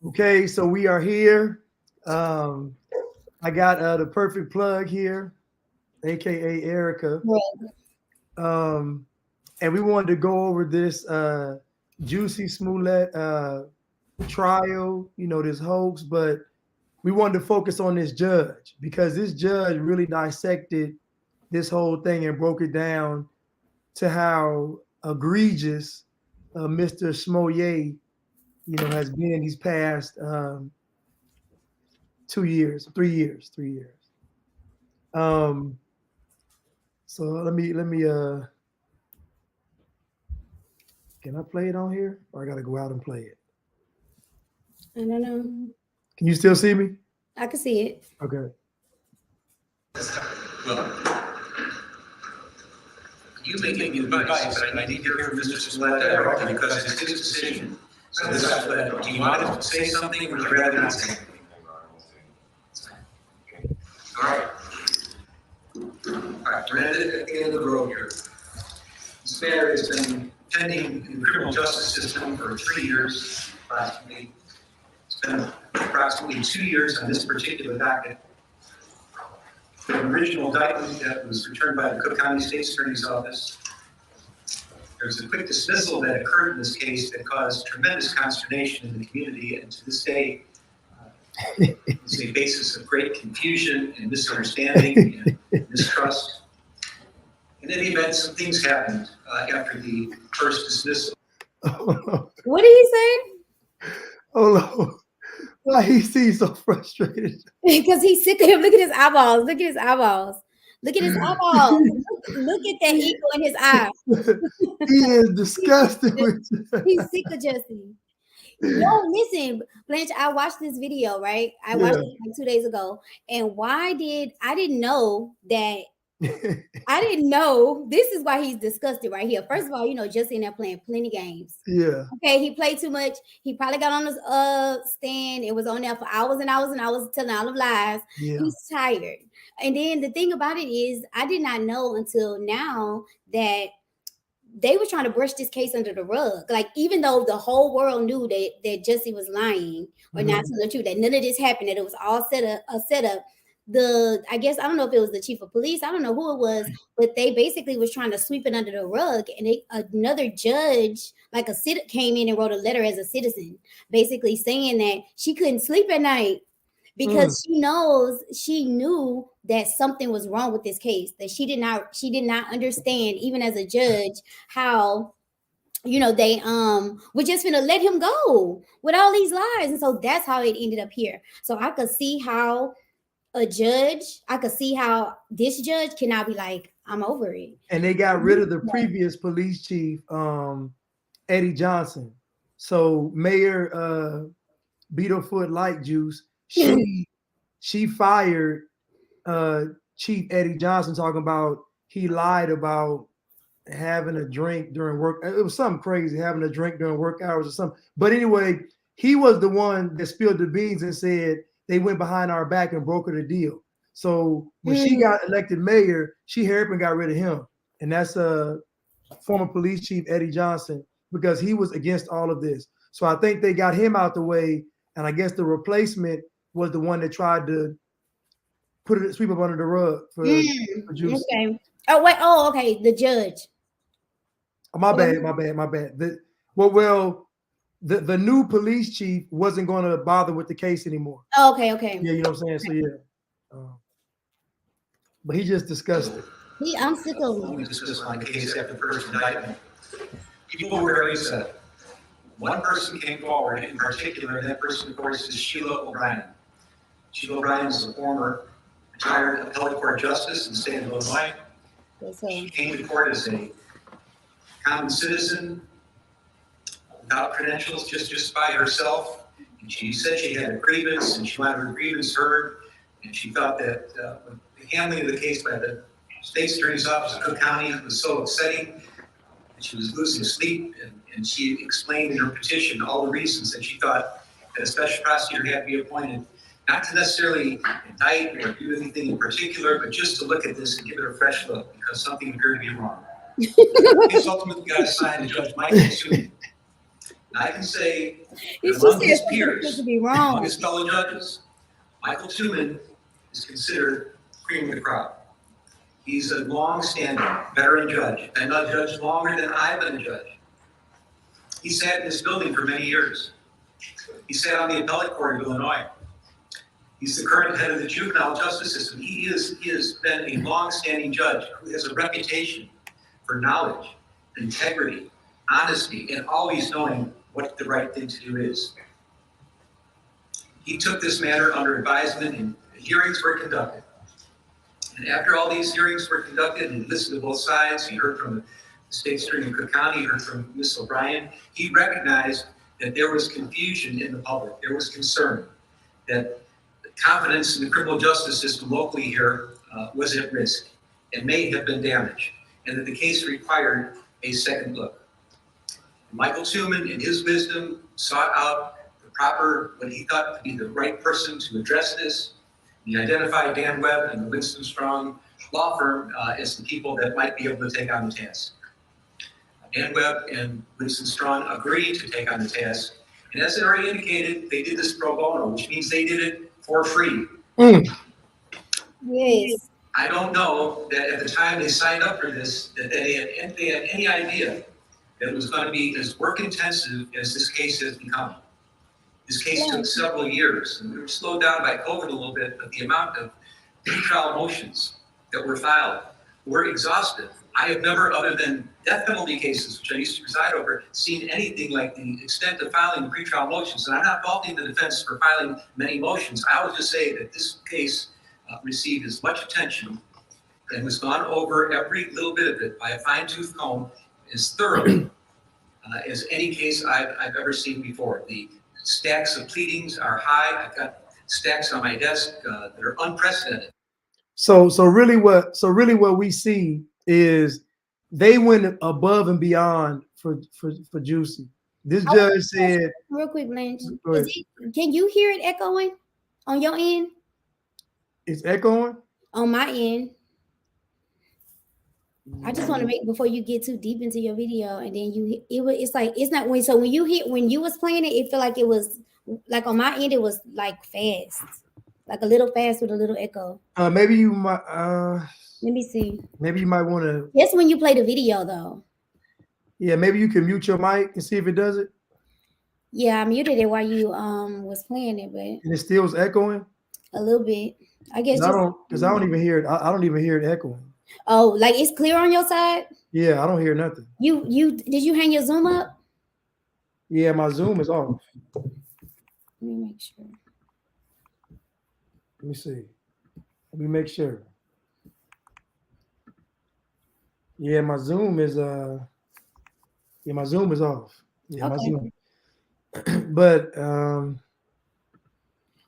Okay, so we are here. I got the perfect plug here, aka Erica. Right. Um, and we wanted to go over this Jussie Smollett trial, this hoax, but we wanted to focus on this judge because this judge really dissected this whole thing and broke it down to how egregious Mr. Smollett, has been these past 2 years, 3 years, 3 years. Um, so let me can I play it on here or I gotta go out and play it? I don't know. Can you still see me? I can see it. Okay. Well, you may give me advice, but I need to hear from Mr. Smollett directly because it's his decision. So this is what, do you want to say something or would you rather not say anything? All right. All right, we're at the end of the road here. This matter has been pending in the criminal justice system for 3 years, approximately. It's been approximately 2 years on this particular docket. The original indictment that was returned by the Cook County State's Attorney's Office. There was a quick dismissal that occurred in this case that caused tremendous consternation in the community, and to this day, it's a basis of great confusion and misunderstanding and mistrust. In any event, some things happened after the first dismissal. What did he say? Oh no. Why he seems so frustrated? Because he's sick of him. Look at his eyeballs. Look at his eyeballs. Look at his eyeballs. Look at that ego in his eye. He is disgusted with you. He's sick of Jussie. No, listen, Blanche, I watched this video, right? I watched it like 2 days ago. And I didn't know that. I didn't know. This is why he's disgusted right here. First of all, Jussie in there playing plenty games. Yeah. Okay, he played too much. He probably got on his stand and was on there for hours and hours and hours telling all of lies. Yeah. He's tired. And then the thing about it is, I did not know until now that they were trying to brush this case under the rug. Like, even though the whole world knew that Jussie was lying or not telling the truth, that none of this happened, that it was all a setup. I guess, I don't know if it was the chief of police, I don't know who it was, but they basically was trying to sweep it under the rug. And another judge, like came in and wrote a letter as a citizen, basically saying that she couldn't sleep at night because she knew that something was wrong with this case, that she did not understand, even as a judge, how they were just gonna let him go with all these lies. And so that's how it ended up here. So I could see how this judge cannot be like, I'm over it. And they got rid of the previous police chief, Eddie Johnson. So Mayor Beetlefoot Light Juice, she fired Chief Eddie Johnson, talking about he lied about having a drink during work. It was something crazy, having a drink during work hours or something. But anyway, he was the one that spilled the beans and said they went behind our back and brokered a deal. So when she got elected mayor, she hurried up and got rid of him. And that's former police chief Eddie Johnson, because he was against all of this. So I think they got him out the way. And I guess the replacement was the one that tried to sweep up under the rug for Jussie. Okay. Oh, wait. Oh, okay. The judge. Oh, my bad. The new police chief wasn't going to bother with the case anymore. Oh, okay. Yeah, you know what I'm saying? So, yeah. But he just discussed it. I'm sick of him. Only dismissed my case after the first indictment. People were very upset. One person came forward in particular, and that person, of course, is Sheila O'Brien. Sheila O'Brien is a former retired appellate court justice in the state of Illinois. She came to court as a common citizen, without credentials, just by herself. And she said she had a grievance, and she wanted her grievance heard. And she thought that the handling of the case by the State's Attorney's Office of Cook County was so upsetting that she was losing sleep. And she explained in her petition all the reasons that she thought that a special prosecutor had to be appointed, not to necessarily indict or do anything in particular, but just to look at this and give it a fresh look because something appeared to be wrong. The case ultimately got assigned to Judge Michael Jussie. And I can say You that among said his something peers, to be among wrong. his fellow judges, Michael Tuman is considered cream of the crop. He's a long-standing veteran judge, and a judge longer than I've been a judge. He sat in this building for many years. He sat on the appellate court of Illinois. He's the current head of the juvenile justice system. He has been a long-standing judge who has a reputation for knowledge, integrity, honesty, and always knowing what the right thing to do is. He took this matter under advisement and hearings were conducted. And after all these hearings were conducted and listened to both sides, he heard from the state's attorney in Cook County, he heard from Ms. O'Brien, he recognized that there was confusion in the public. There was concern that the confidence in the criminal justice system locally here was at risk and may have been damaged, and that the case required a second look. Michael Tuman, in his wisdom, sought out the proper, what he thought to be the right person to address this. He identified Dan Webb and the Winston Strong law firm as the people that might be able to take on the task. Dan Webb and Winston Strong agreed to take on the task. And as I already indicated, they did this pro bono, which means they did it for free. Yes. I don't know that at the time they signed up for this, that they had any idea that it was going to be as work intensive as this case has become. This case took several years, and we were slowed down by COVID a little bit, but the amount of pretrial motions that were filed were exhaustive. I have never, other than death penalty cases, which I used to preside over, seen anything like the extent of filing pretrial motions. And I'm not faulting the defense for filing many motions. I would just say that this case received as much attention and was gone over every little bit of it by a fine-tooth comb as thoroughly as any case I've ever seen before. The stacks of pleadings are high. I've got stacks on my desk that are unprecedented. So really what we see is they went above and beyond for Jussie. This judge said, real quick, Blanche, can you hear it echoing on your end? It's echoing on my end. I just want to make before you get too deep into your video, and then it's like it's not when when you was playing it, it felt like it was like on my end it was like fast, like a little fast with a little echo. Maybe you might. Let me see. Maybe you might want to. That's when you play the video, though. Yeah, maybe you can mute your mic and see if it does it. Yeah, I muted it while you was playing it, but and it still was echoing a little bit. I guess I don't even hear it. I don't even hear it echoing. Oh, like it's clear on your side? Yeah, I don't hear nothing. Did you hang your Zoom up? Yeah, my Zoom is off. Let me make sure. Let me see. Let me make sure. Yeah, my Zoom is off. Yeah, my Okay. my Zoom. But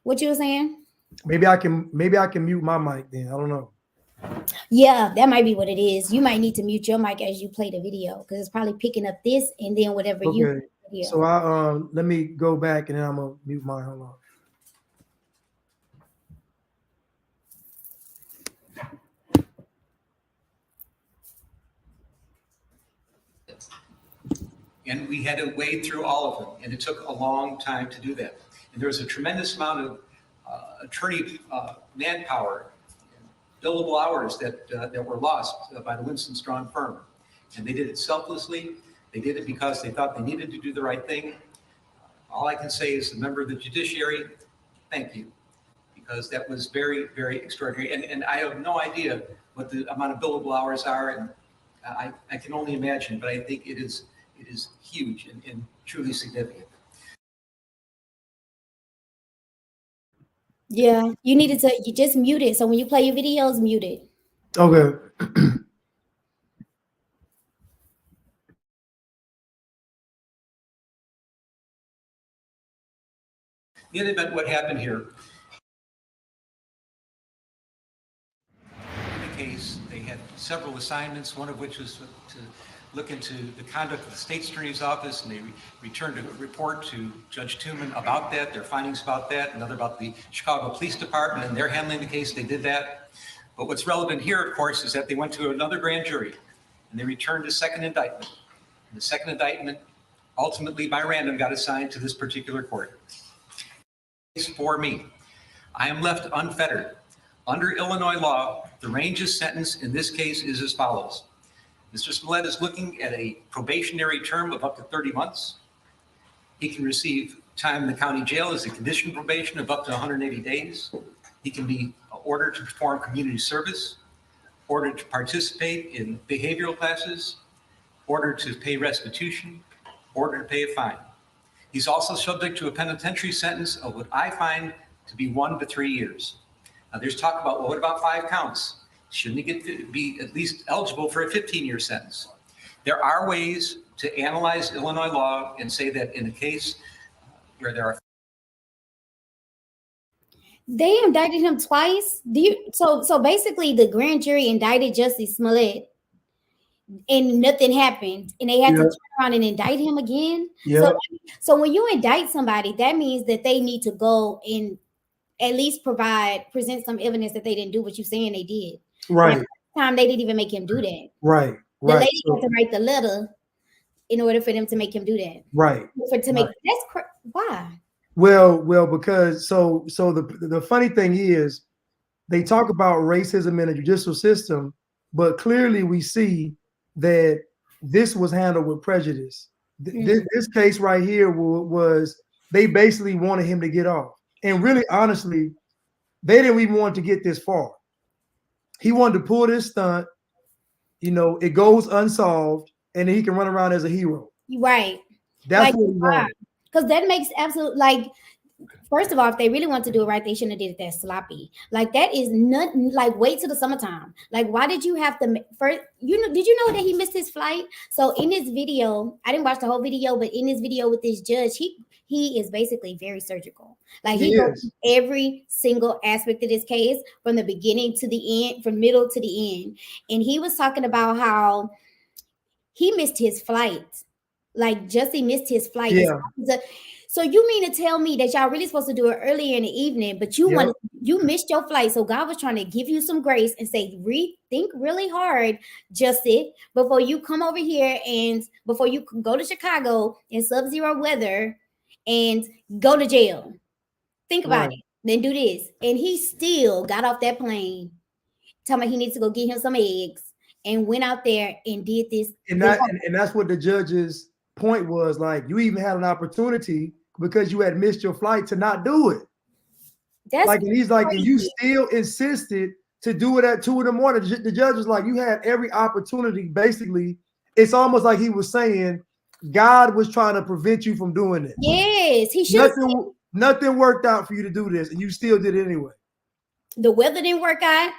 what you were saying? Maybe I can mute my mic then. I don't know. Yeah, that might be what it is. You might need to mute your mic as you play the video because it's probably picking up this and then whatever you video. So I let me go back and then I'm gonna mute mine. Hold on. And we had to wade through all of them, and it took a long time to do that. And there was a tremendous amount of attorney manpower, billable hours that were lost by the Winston Strong firm. And they did it selflessly. They did it because they thought they needed to do the right thing. All I can say is, a member of the judiciary, thank you, because that was very, very extraordinary. And I have no idea what the amount of billable hours are, and I can only imagine, but I think it is huge and truly significant. Yeah, you just mute it. So when you play your videos, mute it. Okay. In any event, what happened here, in the case, they had several assignments, one of which was to look into the conduct of the state's attorney's office, and they returned a report to Judge Tuman about that, their findings about that, another about the Chicago Police Department, and they're handling the case. They did that. But what's relevant here, of course, is that they went to another grand jury, and they returned a second indictment. And the second indictment ultimately by random got assigned to this particular court. For me, I am left unfettered. Under Illinois law, the range of sentence in this case is as follows. Mr. Smollett is looking at a probationary term of up to 30 months. He can receive time in the county jail as a condition probation of up to 180 days. He can be ordered to perform community service, ordered to participate in behavioral classes, ordered to pay restitution, ordered to pay a fine. He's also subject to a penitentiary sentence of what I find to be 1 to 3 years. Now there's talk about, well, what about 5 counts? Shouldn't he get to be at least eligible for a 15-year sentence? There are ways to analyze Illinois law and say that in a case where there are. They indicted him twice. So basically the grand jury indicted Jussie Smollett and nothing happened, and they had to turn around and indict him again. So when you indict somebody, that means that they need to go and at least present some evidence that they didn't do what you're saying they did. Right. And the time they didn't even make him do that. Right. The lady had to write the letter in order for them to make him do that. Right. Why? Well, because so the funny thing is, they talk about racism in the judicial system, but clearly we see that this was handled with prejudice. This case right here was they basically wanted him to get off, and really, honestly, they didn't even want to get this far. He wanted to pull this stunt, it goes unsolved, and then he can run around as a hero. Right. That's what he wanted. Because that makes absolute, first of all, if they really want to do it right, they shouldn't have did it that sloppy. That is not wait till the summertime. Why did you have to first? Did you know that he missed his flight? So in this video, I didn't watch the whole video, but in this video with this judge, he is basically very surgical. He goes through every single aspect of this case from the beginning to the end, from middle to the end, and he was talking about how he missed his flight. Jussie missed his flight. Yeah. So you mean to tell me that y'all really supposed to do it earlier in the evening, but you missed your flight. So God was trying to give you some grace and say, rethink really hard, Jussie, before you come over here and before you go to Chicago in sub-zero weather and go to jail. Think about it. Then do this. And he still got off that plane, telling me he needs to go get him some eggs, and went out there and did this. And that's what the judge's point was. You even had an opportunity because you had missed your flight to not do it. And he's and you still insisted to do it at 2 in the morning. The judge was like, you had every opportunity. Basically, it's almost like he was saying God was trying to prevent you from doing it. Yes, he should. Nothing worked out for you to do this, and you still did it anyway. The weather didn't work out.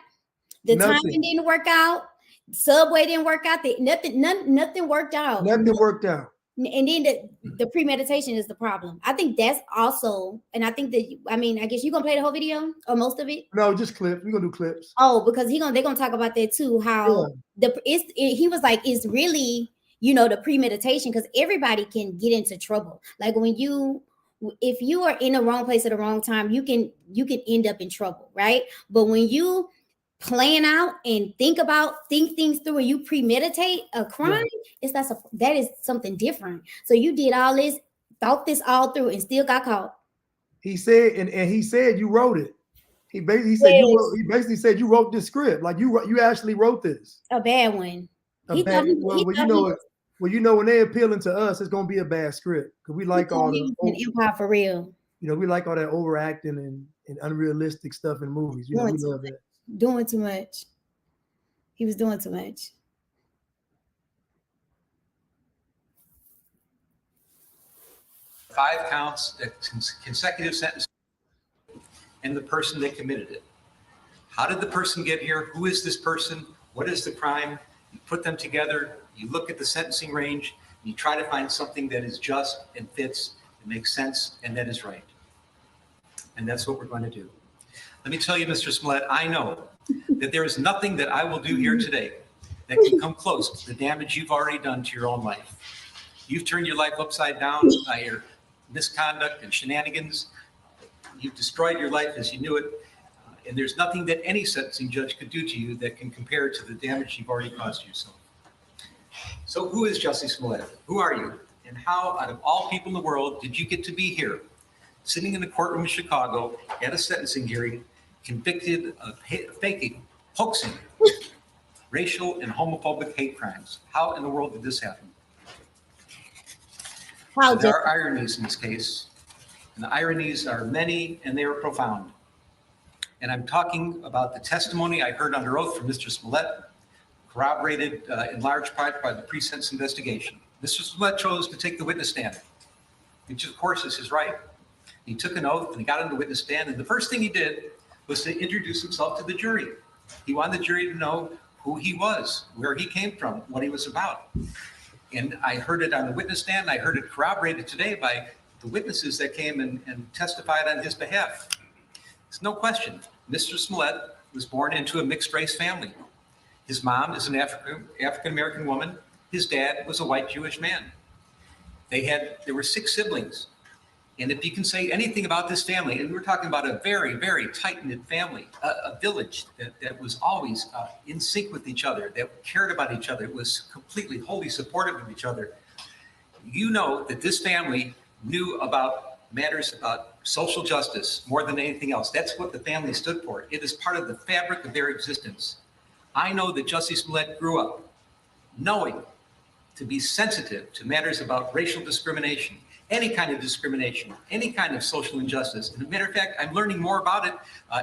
The timing didn't work out. Subway didn't work out. Nothing worked out. Nothing worked out. And then the premeditation is the problem. I think that's also, and I think that, I guess you're gonna play the whole video or most of it. No, just clips. We're gonna do clips. Oh, because they're gonna talk about that too. How he was like, it's really, the premeditation, because everybody can get into trouble. If you are in the wrong place at the wrong time, you can end up in trouble, right? But when you plan out and think things through and you premeditate a crime, that is something different. So you did all this, thought this all through, and still got caught. He said, and he said you wrote it. He basically said you wrote this script. You actually wrote this. A bad one. When they appealing to us, it's gonna be a bad script because we like all the empire for real. We like all that overacting and unrealistic stuff in movies. We love that. Doing too much. He was doing too much. Five counts, consecutive sentence, and the person that committed it. How did the person get here? Who is this person? What is the crime? You put them together, you look at the sentencing range, and you try to find something that is just and fits and makes sense and that is right. And that's what we're going to do. Let me tell you, Mr. Smollett, I know that there is nothing that I will do here today that can come close to the damage you've already done to your own life. You've turned your life upside down by your misconduct and shenanigans. You've destroyed your life as you knew it. And there's nothing that any sentencing judge could do to you that can compare to the damage you've already caused yourself. So who is Jussie Smollett? Who are you? And how, out of all people in the world, did you get to be here, sitting in a courtroom in Chicago at a sentencing hearing, convicted of faking, hoaxing, racial and homophobic hate crimes? How in the world did this happen? There are ironies in this case, and the ironies are many and they are profound. And I'm talking about the testimony I heard under oath from Mr. Smollett, corroborated in large part by the pre-sentence investigation. Mr. Smollett chose to take the witness stand, which of course is his right. He took an oath and he got on the witness stand, and the first thing he did was to introduce himself to the jury. He wanted the jury to know who he was, where he came from, what he was about. And I heard it on the witness stand. I heard it corroborated today by the witnesses that came and testified on his behalf. There's no question. Mr. Smollett was born into a mixed race family. His mom is an African-American woman. His dad was a white Jewish man. There were 6 siblings. And if you can say anything about this family, and we're talking about a very, very tight-knit family, a village that was always in sync with each other, that cared about each other, was completely, wholly supportive of each other. You know that this family knew about matters about social justice more than anything else. That's what the family stood for. It is part of the fabric of their existence. I know that Jussie Smollett grew up knowing to be sensitive to matters about racial discrimination, any kind of discrimination, any kind of social injustice. And as a matter of fact, I'm learning more about it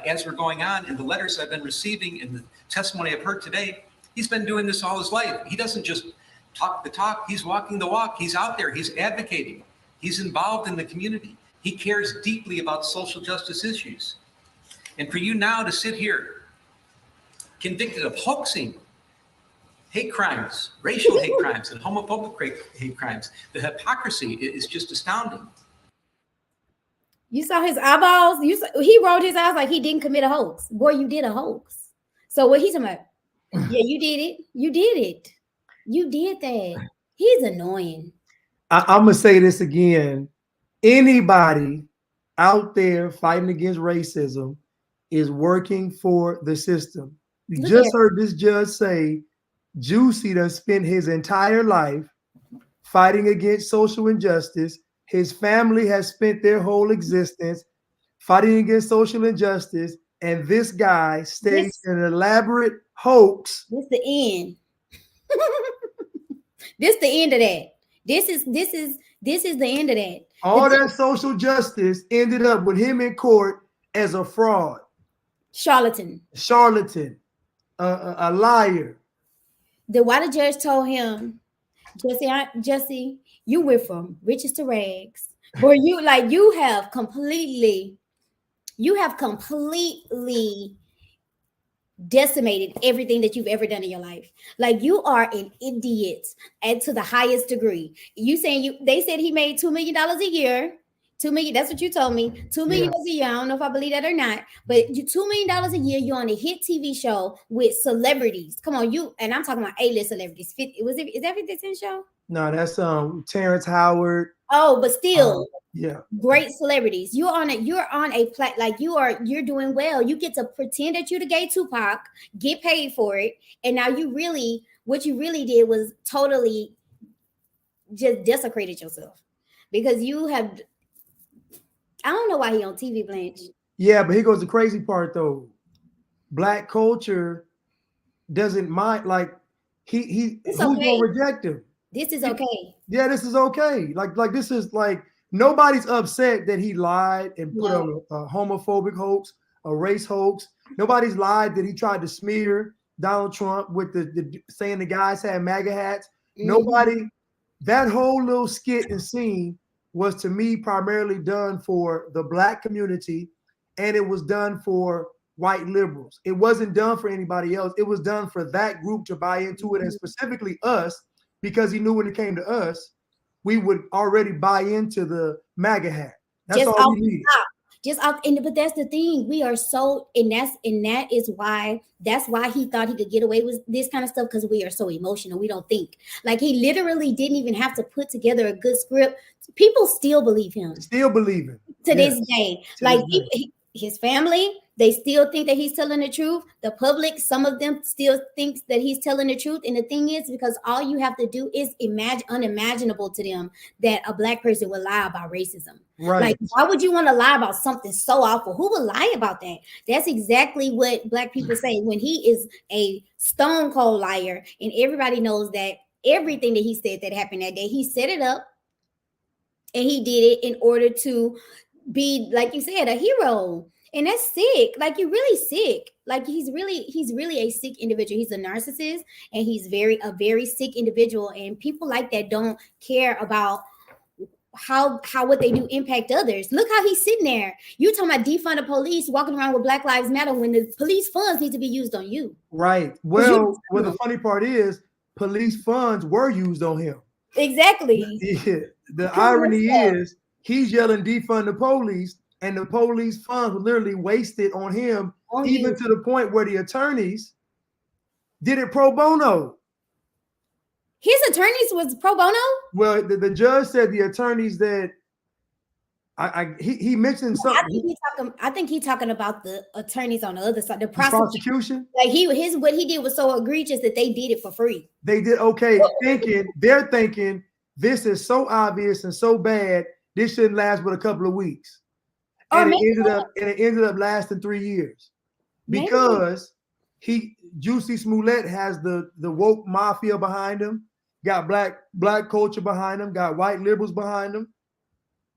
as we're going on in the letters I've been receiving and the testimony I've heard today. He's been doing this all his life. He doesn't just talk the talk, he's walking the walk. He's out there, he's advocating. He's involved in the community. He cares deeply about social justice issues. And for you now to sit here, convicted of hoaxing hate crimes, racial hate crimes, and homophobic hate crimes, the hypocrisy is just astounding. You saw his eyeballs? He rolled his eyes like he didn't commit a hoax. Boy, you did a hoax. So what he's talking about? Yeah, you did it. You did it. You did that. He's annoying. I'm gonna say this again. Anybody out there fighting against racism is working for the system. You just heard this judge say Jussie done spent his entire life fighting against social injustice. His family has spent their whole existence fighting against social injustice, and this guy staged an elaborate hoax. This the end. This the end of that. This is the end of that. All that social justice ended up with him in court as a fraud, charlatan, a liar. Why the judge told him, Jussie, you went from riches to rags, or you have completely decimated everything that you've ever done in your life. Like, you are an idiot and to the highest degree. They said he made $2 million a year. 2 million, that's what you told me. $2 million a year. I don't know if I believe that or not, but $2 million a year, you're on a hit TV show with celebrities. Come on, and I'm talking about A-list celebrities. Is that 50 Cent show? No, that's Terrence Howard. Oh, but still, yeah, great celebrities. You're on a like you're doing well. You get to pretend that you're the gay Tupac, get paid for it, and now what you really did was totally just desecrated yourself, because you have. I don't know why he on TV, Blanche. Yeah, but here goes the crazy part though. Black culture doesn't mind. Like who's gonna reject him? This is okay. Yeah, this is okay. Like this is like, nobody's upset that he lied and put a homophobic hoax, a race hoax. Nobody's lied that he tried to smear Donald Trump with the saying the guys had MAGA hats. Mm-hmm. Nobody. That whole little skit and scene was, to me, primarily done for the Black community, and it was done for white liberals. It wasn't done for anybody else. It was done for that group to buy into it, and specifically us, because he knew when it came to us, we would already buy into the MAGA hat. That's just all we needed. But that's the thing. We are so, that's why he thought he could get away with this kind of stuff, because we are so emotional. We don't think. Like, he literally didn't even have to put together a good script. People still believe him. Still believe him. To this day. Like, his family, they still think that he's telling the truth. The public, some of them still thinks that he's telling the truth. And the thing is, because all you have to do is unimaginable to them that a black person will lie about racism. Right. Like, why would you want to lie about something so awful? Who would lie about that? That's exactly what black people say when he is a stone cold liar. And everybody knows that everything that he said that happened that day, he set it up and he did it in order to be, like you said, a hero. And that's sick. Like, you're really sick. Like, he's really a sick individual. He's a narcissist, and he's a very sick individual. And people like that don't care about how what they do impact others. Look how he's sitting there. You talking about defund the police, walking around with Black Lives Matter when the police funds need to be used on you. Right. Well, the funny part is police funds were used on him. Exactly. Yeah. The irony is he's yelling defund the police, and the police funds were literally wasted on him, even to the point where the attorneys did it pro bono. His attorneys was pro bono? Well, the judge said the attorneys that he mentioned something. I think he's talking about the attorneys on the other side, the prosecution. Like what he did was so egregious that they did it for free. They did they're thinking this is so obvious and so bad, this shouldn't last but a couple of weeks. And it ended up lasting 3 years because Jussie Smollett has the woke mafia behind him, got black culture behind him, got white liberals behind him.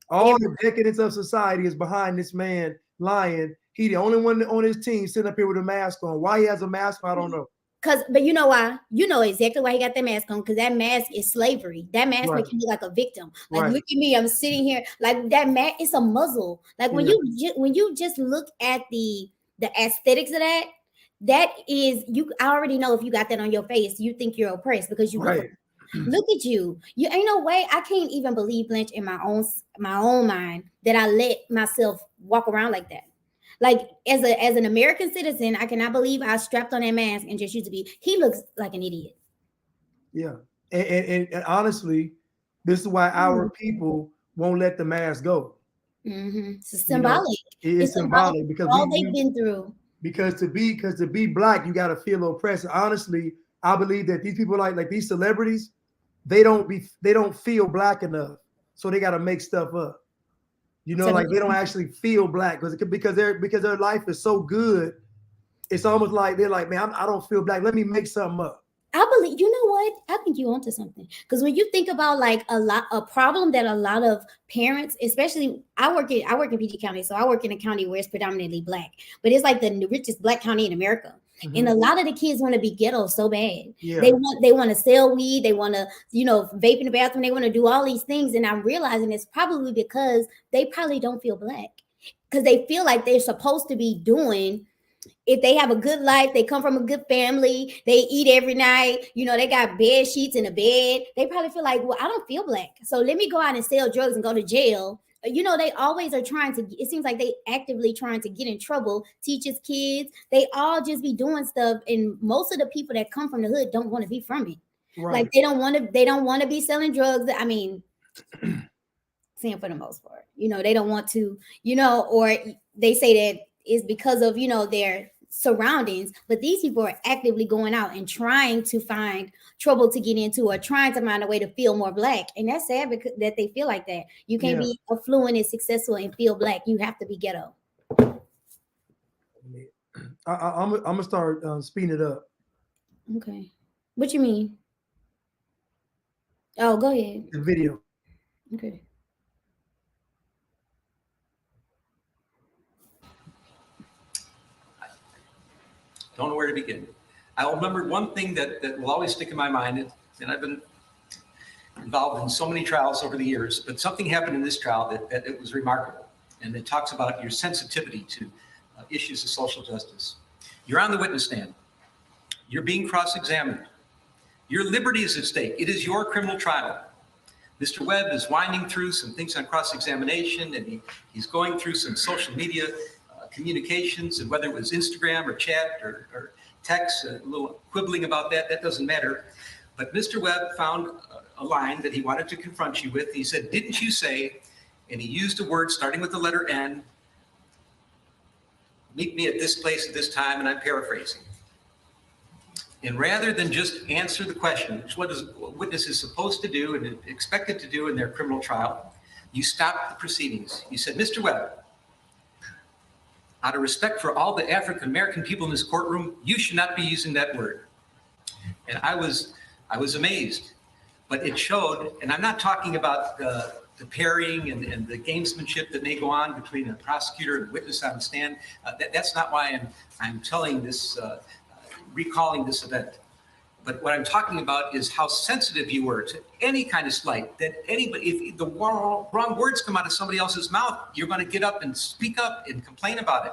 All the decadence of society is behind this man lying. He the only one on his team sitting up here with a mask on. Why he has a mask, I don't know. But you know why? You know exactly why he got that mask on, because that mask is slavery. That mask makes you look like a victim. Like, look at me, I'm sitting here. Like, that mask, it's a muzzle. Like, when you just look at the aesthetics of that is, I already know if you got that on your face, you think you're oppressed because you look at you. You ain't no way. I can't even believe, Blanche, in my own mind that I let myself walk around like that. Like, as an American citizen, I cannot believe I strapped on that mask and just used to be. He looks like an idiot. Yeah, and honestly, this is why our people won't let the mask go. Mm-hmm. It's symbolic. It's symbolic because all they've been through. Because to be black, you got to feel oppressed. Honestly, I believe that these people like these celebrities, they don't feel black enough, so they got to make stuff up. You know, like they don't actually feel black because their life is so good. It's almost like they're like, man, I don't feel black. Let me make something up. I believe, you know what? I think you're onto something. Because when you think about like a problem that a lot of parents, especially I work in PG County, so I work in a county where it's predominantly black, but it's like the richest black county in America. Mm-hmm. And a lot of the kids want to be ghetto so bad. Yeah. They want to sell weed. They want to, vape in the bathroom. They want to do all these things. And I'm realizing it's probably because they probably don't feel black, because they feel like they're supposed to be doing. If they have a good life, they come from a good family, they eat every night, they got bed sheets in a bed. They probably feel like, well, I don't feel black, so let me go out and sell drugs and go to jail. They always are trying to, it seems like they actively trying to get in trouble, teachers, kids, they all just be doing stuff. And most of the people that come from the hood don't want to be from it. Right. Like they don't want to be selling drugs. I mean, saying for the most part, they don't want to, or they say that it's because of, their surroundings, but these people are actively going out and trying to find trouble to get into, or trying to find a way to feel more black. And that's sad because that they feel like that. You can't be affluent and successful and feel black. You have to be ghetto. I'm gonna start speeding it up. Okay. What you mean? Oh, go ahead. The video. Okay. Don't know where to begin. I'll remember one thing that will always stick in my mind, and I've been involved in so many trials over the years, but something happened in this trial that it was remarkable, and it talks about your sensitivity to issues of social justice. You're on the witness stand. You're being cross-examined. Your liberty is at stake. It is your criminal trial. Mr. Webb is winding through some things on cross-examination, and he's going through some social media communications, and whether it was Instagram or chat or text, a little quibbling about that doesn't matter. But Mr. Webb found a line that he wanted to confront you with. He said, "Didn't you say," and he used a word starting with the letter N, meet me at this place at this time, and I'm paraphrasing. And rather than just answer the question, which what a witness is supposed to do and expected to do in their criminal trial, you stopped the proceedings. You said, Mr. Webb, out of respect for all the African-American people in this courtroom, you should not be using that word. And I was amazed, but it showed, and I'm not talking about the parrying and the gamesmanship that may go on between a prosecutor and a witness on the stand. That's not why I'm telling this, recalling this event. But what I'm talking about is how sensitive you were to any kind of slight, that anybody, if the wrong words come out of somebody else's mouth, you're going to get up and speak up and complain about it.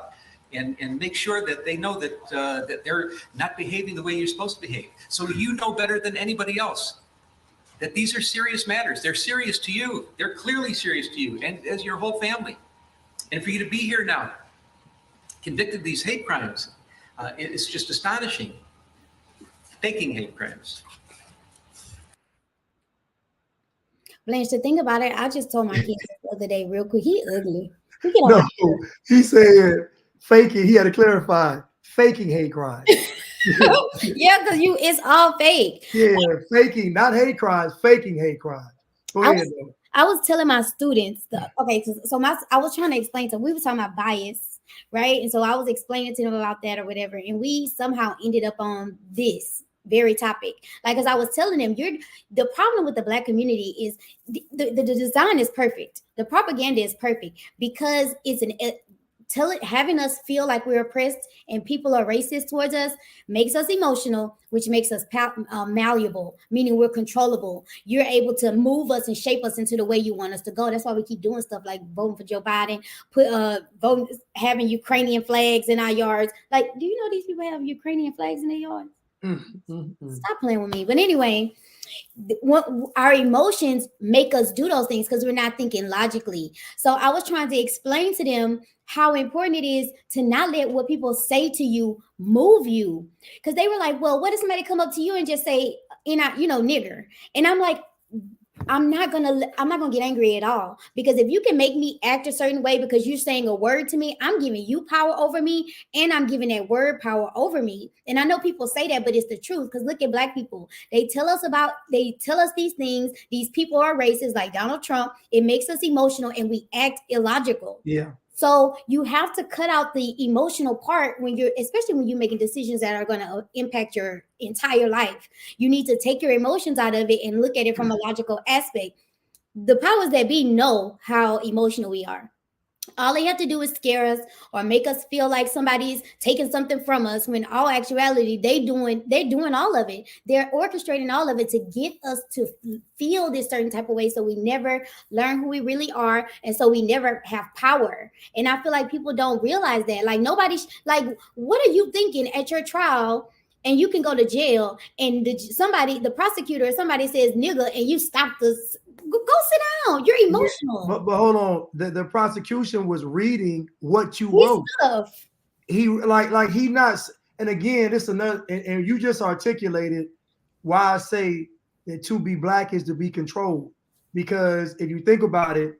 And make sure that they know that that they're not behaving the way you're supposed to behave. So you know better than anybody else that these are serious matters. They're serious to you. They're clearly serious to you and as your whole family. And for you to be here now, convicted of these hate crimes, it's just astonishing. Faking hate crimes. Blanche, the thing about it, I just told my kids the other day real quick, he ugly. No, he said faking. He had to clarify faking hate crime. Yeah, because it's all fake. Yeah, faking, not hate crimes, faking hate crime. Go ahead. I was telling my students, I was trying to explain to them, we were talking about bias, right? And so I was explaining to them about that or whatever, and we somehow ended up on this very topic. Like, as I was telling them, the problem with the Black community is the design is perfect. The propaganda is perfect because it's having us feel like we're oppressed and people are racist towards us makes us emotional, which makes us malleable, meaning we're controllable. You're able to move us and shape us into the way you want us to go. That's why we keep doing stuff like voting for Joe Biden, having Ukrainian flags in our yards. Like, do you know these people have Ukrainian flags in their yards? Stop playing with me. But anyway, our emotions make us do those things because we're not thinking logically. So I was trying to explain to them how important it is to not let what people say to you move you. Because they were like, well, what if somebody come up to you and just say, nigger? And I'm like, I'm not gonna get angry at all, because if you can make me act a certain way because you're saying a word to me, I'm giving you power over me, and I'm giving that word power over me. And I know people say that, but it's the truth. Because look at Black people. They tell us these things. These people are racist, like Donald Trump. It makes us emotional and we act illogical. Yeah. So you have to cut out the emotional part especially when you're making decisions that are going to impact your entire life. You need to take your emotions out of it and look at it from a logical aspect. The powers that be know how emotional we are. All they have to do is scare us or make us feel like somebody's taking something from us, when all actuality they're doing all of it. They're orchestrating all of it to get us to feel this certain type of way, so we never learn who we really are, and so we never have power. And I feel like people don't realize that. Like, what are you thinking at your trial? And you can go to jail, and the prosecutor or somebody says nigga, and you stop this. Go sit down. You're emotional. But hold on. The prosecution was reading what you wrote. Stuff. He not. And again, this another. And you just articulated why I say that to be Black is to be controlled. Because if you think about it,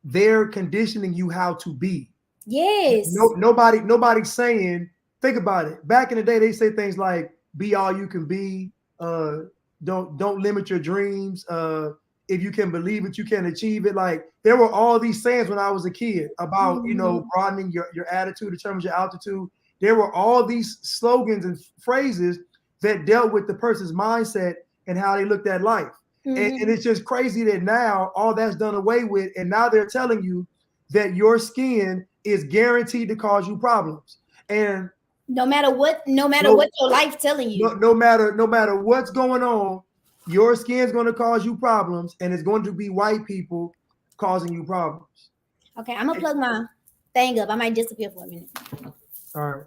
they're conditioning you how to be. Yes. Nobody's saying. Think about it. Back in the day, they say things like "be all you can be." Don't limit your dreams. If you can believe it, you can achieve it. Like, there were all these sayings when I was a kid about, broadening your attitude determines your altitude. There were all these slogans and phrases that dealt with the person's mindset and how they looked at life. And it's just crazy that now all that's done away with. And now they're telling you that your skin is guaranteed to cause you problems. And no matter what your life telling you, no matter what's going on, your skin's going to cause you problems, and it's going to be white people causing you problems. Okay, I'm gonna plug my thing up. I might disappear for a minute. All right.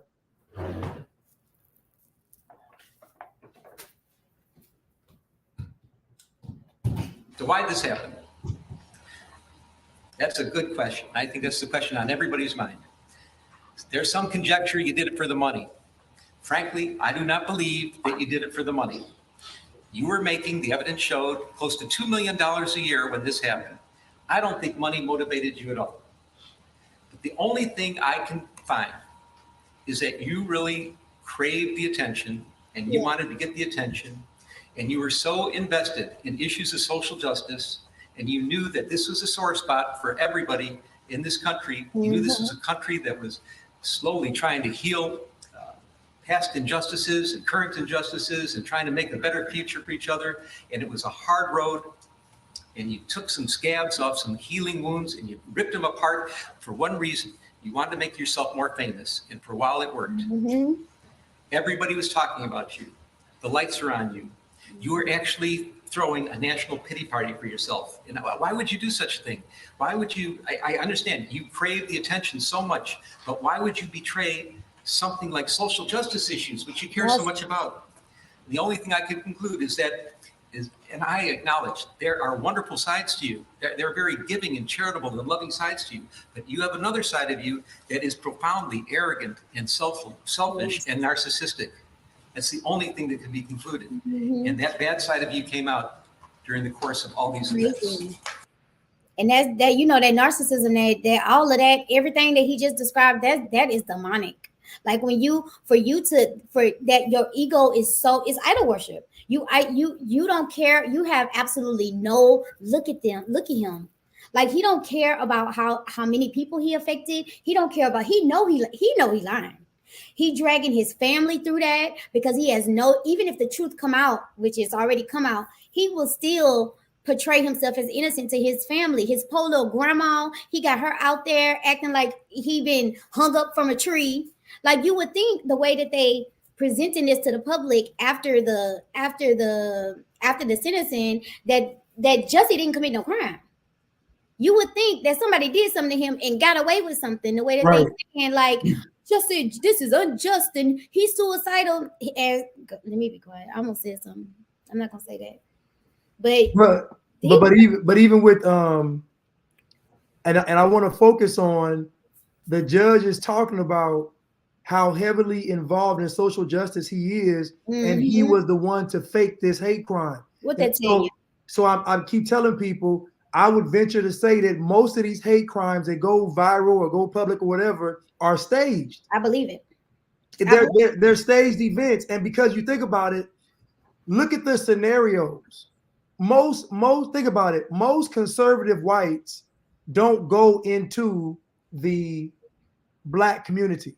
So why did this happen? That's a good question. I think that's the question on everybody's mind. There's some conjecture you did it for the money. Frankly, I do not believe that you did it for the money. You were making, the evidence showed, close to $2 million a year when this happened. I don't think money motivated you at all. But the only thing I can find is that you really craved the attention and you wanted to get the attention, and you were so invested in issues of social justice, and you knew that this was a sore spot for everybody in this country. You knew this was a country that was slowly trying to heal past injustices and current injustices and trying to make a better future for each other. And it was a hard road. And you took some scabs off some healing wounds and you ripped them apart for one reason. You wanted to make yourself more famous. And for a while it worked. Everybody was talking about you. The lights are on you. You were actually throwing a national pity party for yourself. And why would you do such a thing? Why would you, I understand you crave the attention so much, but why would you betray something like social justice issues, which you care so much about? The only thing I can conclude is that, and I acknowledge there are wonderful sides to you. There are very giving and charitable and loving sides to you, but you have another side of you that is profoundly arrogant and selfish and narcissistic. That's the only thing that can be concluded. And that bad side of you came out during the course of all these events. And that that narcissism, that all of that, everything that he just described, that is demonic. Like when for that your ego is idol worship. You don't care. You have absolutely no look at him. Like he don't care about how many people he affected. He don't care about. He know he lying. He dragging his family through that because he has even if the truth come out, which is already come out, he will still portray himself as innocent to his family. His poor little grandma, he got her out there acting like he been hung up from a tree. Like you would think the way that they presenting this to the public after the sentencing that Jussie didn't commit no crime. You would think that somebody did something to him and got away with something. The way that they saying like Jussie, this is unjust and he's suicidal. Let me be quiet. I almost said something. I'm not gonna say that. But even with and I want to focus on the judge is talking about how heavily involved in social justice he is, and he was the one to fake this hate crime. What that tell you? So I keep telling people, I would venture to say that most of these hate crimes that go viral or go public or whatever are staged. I believe it. They're staged events, and because you think about it, look at the scenarios. Most think about it. Most conservative whites don't go into the Black community.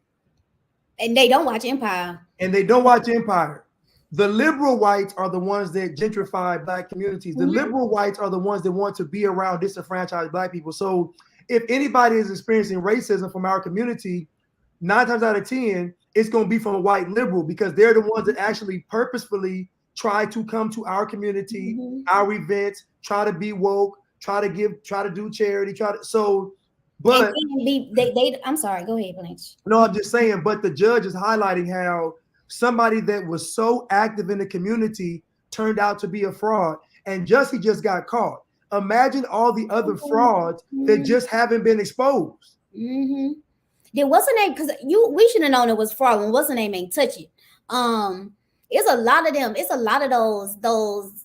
And they don't watch Empire. The liberal whites are the ones that gentrify Black communities. The liberal whites are the ones that want to be around disenfranchised Black people. So if anybody is experiencing racism from our community, 9 times out of 10, it's going to be from a white liberal because they're the ones that actually purposefully try to come to our community, our events, try to be woke, try to do charity, But I'm sorry, go ahead, Blanche. No, I'm just saying, but the judge is highlighting how somebody that was so active in the community turned out to be a fraud. And Jussie just got caught. Imagine all the other frauds that just haven't been exposed. There what's her name? Because we should have known it was fraud when what's her name ain't touch it. It's a lot of them. It's a lot of those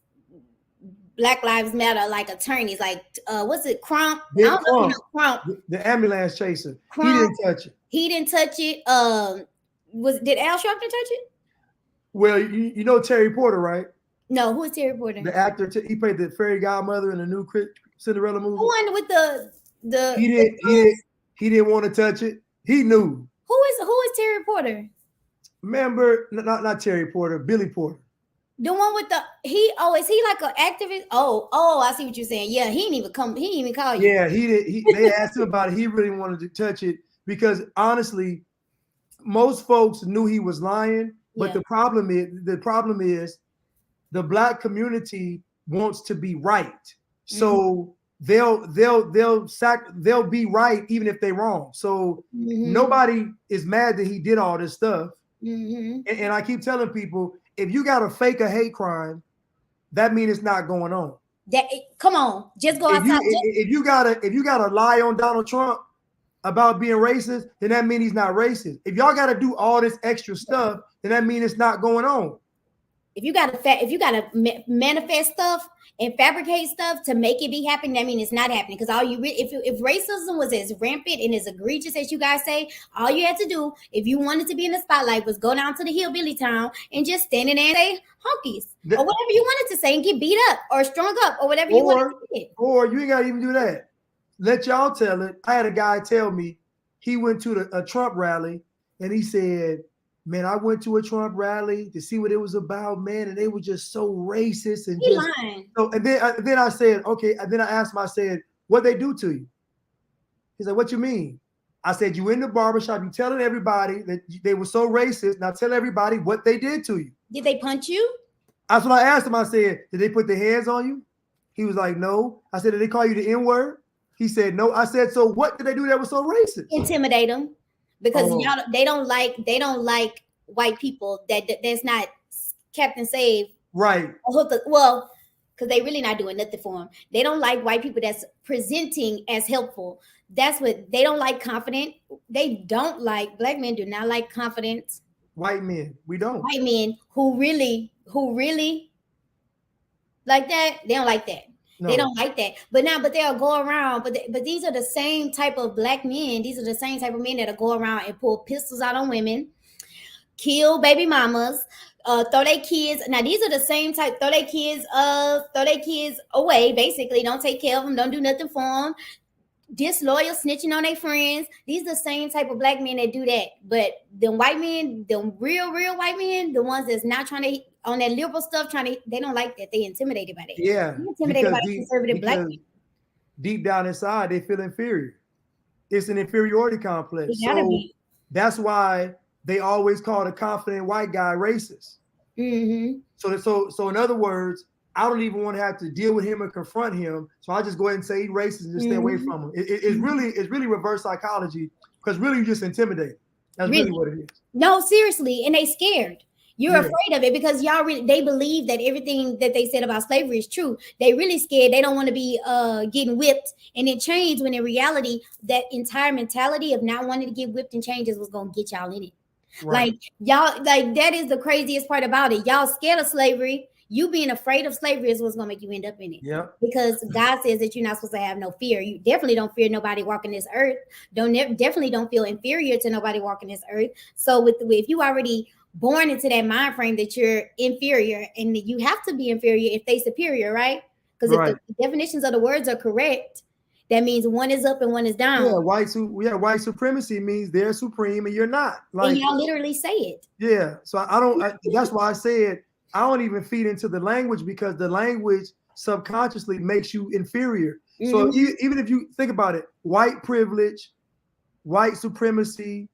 Black Lives Matter like attorneys, like what's it, Crump? I don't know if you know Crump. The ambulance chaser. Crump, he didn't touch it. Did Al Sharpton touch it? Well, you know Terry Porter, right? No, who is Terry Porter? The actor. He played the fairy godmother in the new Cinderella movie. The one with the He didn't want to touch it. He knew. Who is Terry Porter? Remember, not Terry Porter, Billy Porter. The one with is he like an activist? Oh, I see what you're saying. Yeah, he didn't even call you. Yeah, he did. They asked him about it. He really wanted to touch it because honestly, most folks knew he was lying. But the problem is the Black community wants to be right. So they'll be right even if they're wrong. So nobody is mad that he did all this stuff. And I keep telling people, if you got to fake a hate crime, that means it's not going on. Come on, just go outside. If you gotta lie on Donald Trump about being racist, then that means he's not racist. If y'all got to do all this extra stuff, then that means it's not going on. If you gotta manifest stuff and fabricate stuff to make it be happening, I mean, it's not happening. Because all you if racism was as rampant and as egregious as you guys say, all you had to do if you wanted to be in the spotlight was go down to the hillbilly town and just stand in there and say honkies or whatever you wanted to say and get beat up or strung up or whatever you wanted to say. Or you ain't gotta even do that. Let y'all tell it. I had a guy tell me he went to a Trump rally and he said, man, I went to a Trump rally to see what it was about, man, and they were just so racist and just lying. so. And then I said, okay. And then I asked him, I said, what they do to you? He's like, what you mean? I said, you in the barbershop, you telling everybody that they were so racist. Now tell everybody what they did to you. Did they punch you? That's what I asked him. I said, did they put their hands on you? He was like, no. I said, did they call you the N-word? He said, no. I said, so what did they do that was so racist? Intimidate them. Because y'all, they don't like white people that's not Captain Save. Right. Well, because they really not doing nothing for them. They don't like white people that's presenting as helpful. That's what they don't like. Confident. They don't like black men. Do not like confidence. White men. We don't. White men who really like that. They don't like that. No. They don't like that. But they'll go around. But these are the same type of black men. These are the same type of men that'll go around and pull pistols out on women, kill baby mamas, throw their kids. Now these are the same type. Throw their kids away. Basically, don't take care of them. Don't do nothing for them. Disloyal, snitching on their friends. These are the same type of black men that do that. But the white men, the real white men, the ones that's not trying to on that liberal stuff, they don't like that. They intimidated by that. Yeah, they're intimidated by conservative black people. Deep down inside, they feel inferior. It's an inferiority complex. So that's why they always call the confident white guy racist. Mm-hmm. So in other words, I don't even want to have to deal with him and confront him. So I just go ahead and say he's racist and just stay away from him. It's really reverse psychology because really you just intimidate. That's really what it is. No, seriously, and they scared. You're afraid of it because they believe that everything that they said about slavery is true. They really scared. They don't want to be getting whipped and then chained when in reality, that entire mentality of not wanting to get whipped and chained is what's going to get y'all in it. Right. Like y'all, like that is the craziest part about it. Y'all scared of slavery. You being afraid of slavery is what's going to make you end up in it. Yeah. Because God says that you're not supposed to have no fear. You definitely don't fear nobody walking this earth. Definitely don't feel inferior to nobody walking this earth. So if you already born into that mind frame that you're inferior and you have to be inferior if they superior, right? Because if the definitions of the words are correct, that means one is up and one is down. Yeah, white supremacy means they're supreme and you're not. Like, and y'all literally say it. Yeah, so that's why I said I don't even feed into the language because the language subconsciously makes you inferior. Mm-hmm. So even if you think about it, white privilege, white supremacy,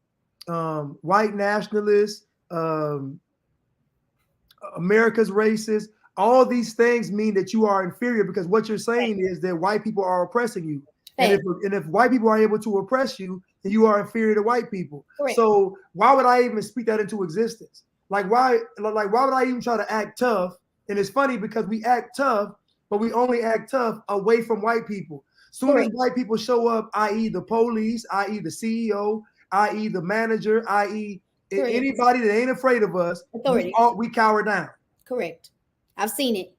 white nationalists, America's racist, all these things mean that you are inferior because what you're saying is that white people are oppressing you. And if white people are able to oppress you, then you are inferior to white people. Correct. So why would I even speak that into existence? Why would I even try to act tough? And it's funny because we act tough, but we only act tough away from white people. Soon as white people show up, i.e. the police, i.e. the CEO, i.e. the manager, i.e. anybody that ain't afraid of us, we cower down. Correct. I've seen it.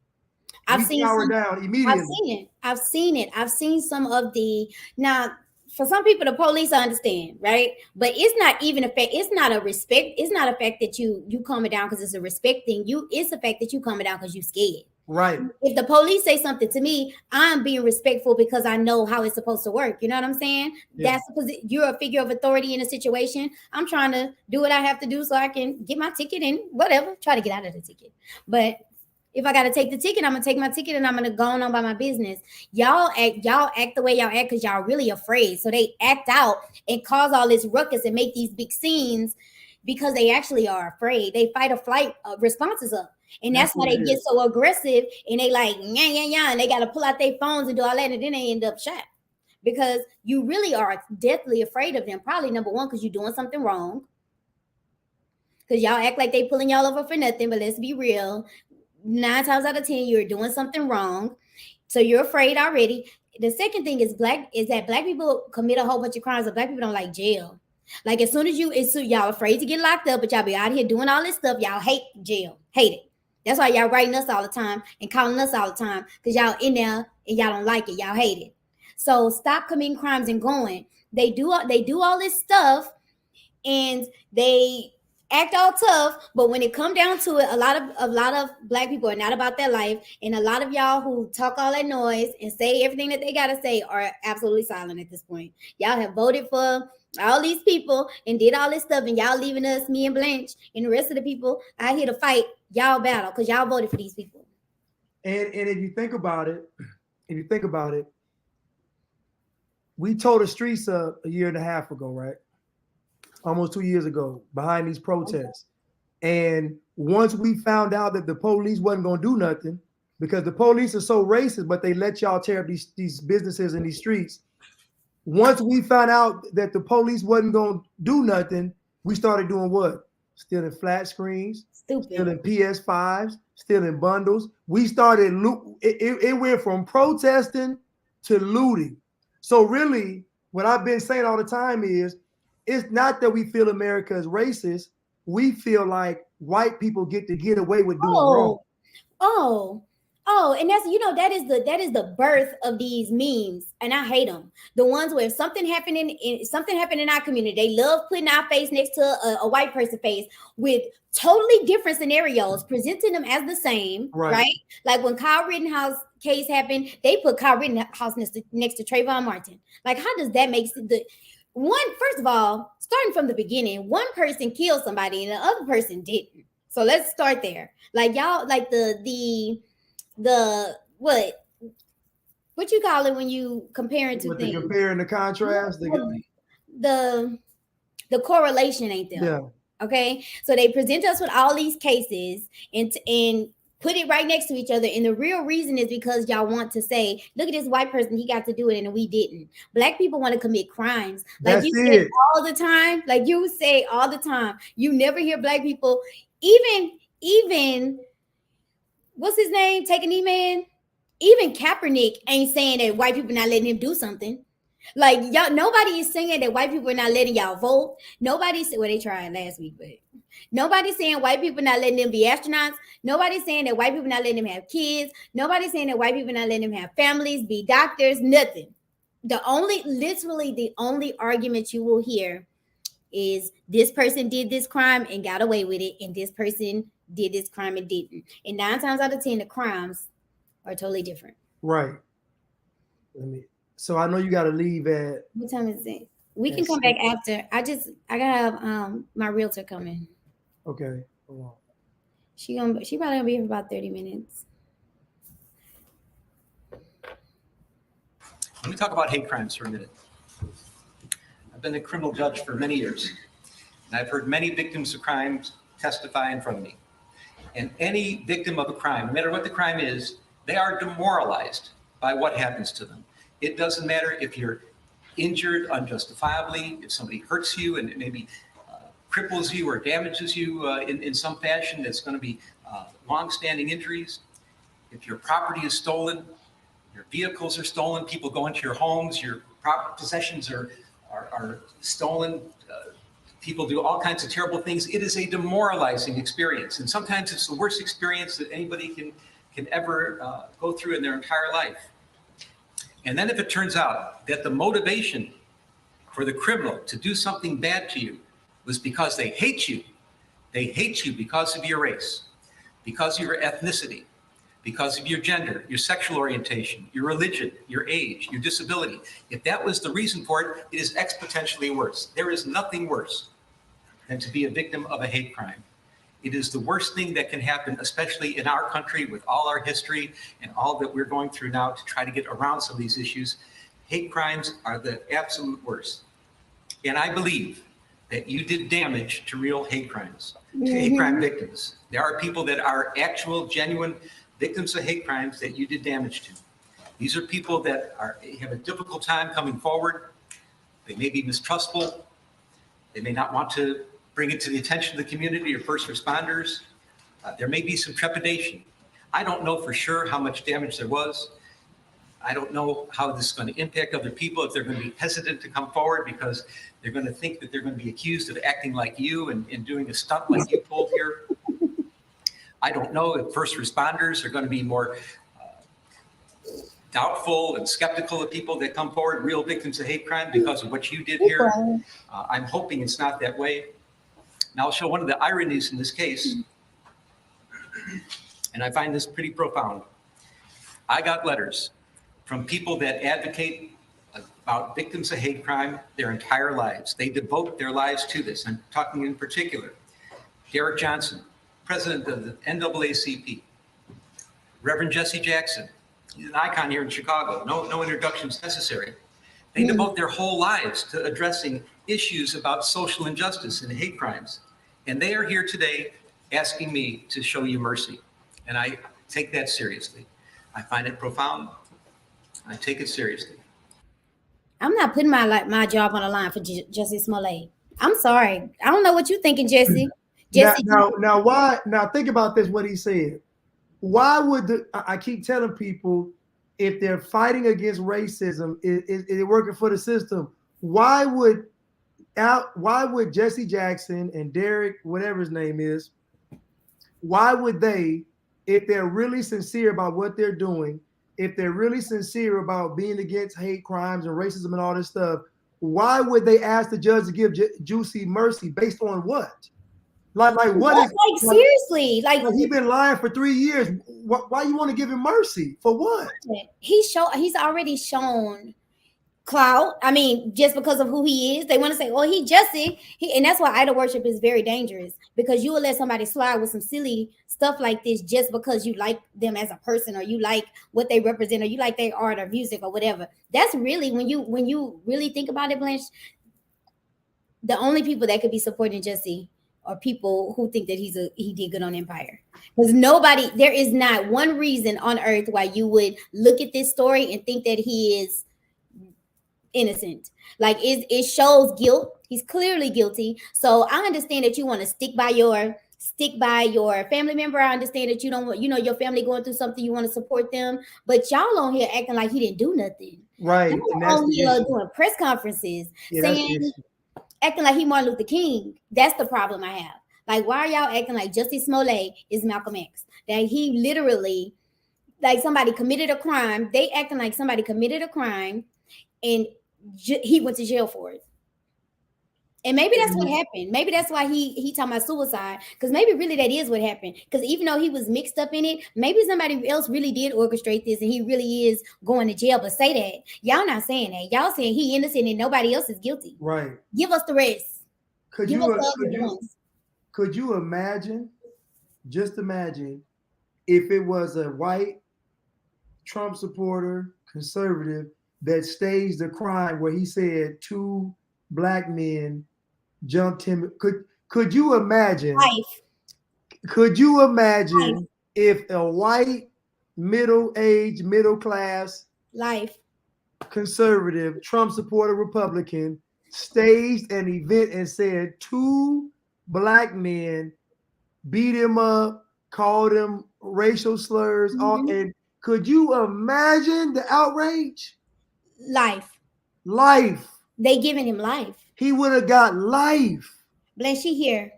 I've seen down immediately. I've seen it. I've seen some of the now. For some people, the police understand, right? But it's not even a fact. It's not a respect. It's not a fact that you coming down because it's a respect thing. It's a fact that you coming down because you scared. Right. If the police say something to me, I'm being respectful because I know how it's supposed to work. You know what I'm saying? Yeah. That's because you're a figure of authority in a situation. I'm trying to do what I have to do so I can get my ticket and whatever. Try to get out of the ticket. But if I got to take the ticket, I'm going to take my ticket and I'm going to go on by my business. Y'all act the way y'all act because y'all really afraid. So they act out and cause all this ruckus and make these big scenes because they actually are afraid. They fight or flight responses up. And that's why they get so aggressive and they like, yeah. And they got to pull out their phones and do all that. And then they end up shot because you really are deathly afraid of them. Probably number one, because you're doing something wrong. Because y'all act like they pulling y'all over for nothing. But let's be real. 9 times out of 10, you're doing something wrong. So you're afraid already. The second thing is that black people commit a whole bunch of crimes, but black people don't like jail. Like as soon as y'all afraid to get locked up, but y'all be out here doing all this stuff. Y'all hate jail. Hate it. That's why y'all writing us all the time and calling us all the time, because y'all in there and y'all don't like it. Y'all hate it. So stop committing crimes and going. They do all this stuff and they act all tough, but when it come down to it, a lot of black people are not about that life, and a lot of y'all who talk all that noise and say everything that they gotta say are absolutely silent at this point. Y'all have voted for all these people and did all this stuff, and y'all leaving us, me and Blanche and the rest of the people out here to fight y'all battle because y'all voted for these people. And if you think about it, we tore the streets up a year and a half ago, right? Almost 2 years ago, behind these protests. And once we found out that the police wasn't going to do nothing, because the police are so racist, but they let y'all tear up these businesses in these streets. Once we found out that the police wasn't going to do nothing, we started doing what? Stealing flat screens, stealing PS5s, stealing bundles. We started, it went from protesting to looting. So really, what I've been saying all the time is, it's not that we feel America is racist. We feel like white people get to get away with doing wrong. And that's, that is the birth of these memes, and I hate them. The ones where something happened in our community, they love putting our face next to a white person's face with totally different scenarios, presenting them as the same, right? Like when Kyle Rittenhouse case happened, they put Kyle Rittenhouse next to Trayvon Martin. Like, how does that make sense? First of all, starting from the beginning, one person killed somebody and the other person didn't. So let's start there. Like, y'all, like the what you call it when you comparing two things? Comparing the contrast. The correlation ain't there. Yeah. Okay. So they present us with all these cases and put it right next to each other. And the real reason is because y'all want to say, look at this white person, he got to do it and we didn't. Black people want to commit crimes. Like you say all the time. Like you say all the time. You never hear black people, even what's his name? Take a knee, man. Even Kaepernick ain't saying that white people not letting him do something. Like y'all, nobody is saying that white people are not letting y'all vote. Nobody's well, they tried last week, but nobody's saying white people not letting them be astronauts. Nobody's saying that white people not letting them have kids. Nobody's saying that white people not letting them have families, be doctors, nothing. Literally the only argument you will hear is this person did this crime and got away with it, and this person did this crime and didn't. And 9 times out of 10, the crimes are totally different. Right. So I know you got to leave at. What time is it? We can come back after. I gotta have my realtor coming. Okay. Hold on. She probably gonna be here for about 30 minutes. Let me talk about hate crimes for a minute. I've been a criminal judge for many years, and I've heard many victims of crimes testify in front of me. And any victim of a crime, no matter what the crime is, they are demoralized by what happens to them. It doesn't matter if you're injured unjustifiably, if somebody hurts you and maybe cripples you or damages you in some fashion, that's going to be long-standing injuries. If your property is stolen, your vehicles are stolen, people go into your homes, your possessions are stolen, people do all kinds of terrible things. It is a demoralizing experience. And sometimes it's the worst experience that anybody can ever go through in their entire life. And then if it turns out that the motivation for the criminal to do something bad to you was because they hate you because of your race, because of your ethnicity, because of your gender, your sexual orientation, your religion, your age, your disability. If that was the reason for it, it is exponentially worse. There is nothing worse than to be a victim of a hate crime. It is the worst thing that can happen, especially in our country with all our history and all that we're going through now to try to get around some of these issues. Hate crimes are the absolute worst. And I believe that you did damage to real hate crimes, to hate crime victims. There are people that are actual, genuine victims of hate crimes that you did damage to. These are people that have a difficult time coming forward. They may be mistrustful. They may not want to bring it to the attention of the community or first responders. There may be some trepidation. I don't know for sure how much damage there was. I don't know how this is going to impact other people, if they're going to be hesitant to come forward because they're going to think that they're going to be accused of acting like you and doing a stunt like you pulled here. I don't know if first responders are going to be more doubtful and skeptical of people that come forward, real victims of hate crime, because of what you did here. I'm hoping it's not that way. And I'll show one of the ironies in this case, and I find this pretty profound. I got letters from people that advocate about victims of hate crime their entire lives. They devote their lives to this. I'm talking in particular, Derek Johnson, president of the NAACP, Reverend Jussie Jackson. He's an icon here in Chicago. No introductions necessary. They devote their whole lives to addressing issues about social injustice and hate crimes. And they are here today asking me to show you mercy. And I take that seriously. I find it profound. I take it seriously. I'm not putting my job on the line for Jussie Smollett. I'm sorry. I don't know what you're thinking, Jesse. Now, why? Now, think about this. What he said. Why would I keep telling people if they're fighting against racism, is working for the system? Why would Jussie Jackson and Derek, whatever his name is, why would they, if they're really sincere about what they're doing, if they're really sincere about being against hate crimes and racism and all this stuff, why would they ask the judge to give Jussie mercy based on what? Like what is like seriously? Like he's been lying for 3 years. Why you want to give him mercy for what? He's already shown clout. I mean, just because of who he is, they want to say, "Oh, he Jussie." And that's why idol worship is very dangerous, because you will let somebody slide with some silly stuff like this just because you like them as a person, or you like what they represent, or you like their art or music or whatever. That's really, when you really think about it, Blanche, the only people that could be supporting Jussie are people who think that he did good on Empire. Because there is not one reason on earth why you would look at this story and think that he is innocent. Like it shows guilt. He's clearly guilty. So I understand that you want to stick by your family member. I understand that you don't want, your family going through something, you want to support them. But y'all on here acting like he didn't do nothing. Right. And that's on here doing press conferences, saying, acting like he Martin Luther King. That's the problem I have. Like, why are y'all acting like Jussie Smollett is Malcolm X? That he literally, like, somebody committed a crime. They acting like somebody committed a crime and he went to jail for it. And maybe that's what happened. Maybe that's why he talking about suicide, because maybe really that is what happened. Because even though he was mixed up in it, maybe somebody else really did orchestrate this and he really is going to jail. But say that. Y'all not saying that. Y'all saying he innocent and nobody else is guilty. Right. Give us the rest. Could you imagine, just imagine, if it was a white Trump supporter, conservative, that staged the crime where he said 2 black men jumped him? Could you imagine? Life. Could you imagine life. If a white, middle-aged, middle-class, life, conservative, Trump supporter, Republican staged an event and said 2 black men beat him up, called him racial slurs, and could you imagine the outrage? Life. They giving him life. He would have got life. Blanche, she here.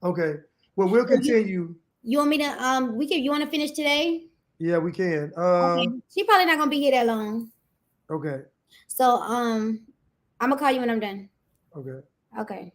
Okay. Well, we'll continue. You want me to you want to finish today? Yeah, we can. Okay. She probably not gonna be here that long. Okay. So I'm gonna call you when I'm done. Okay. Okay.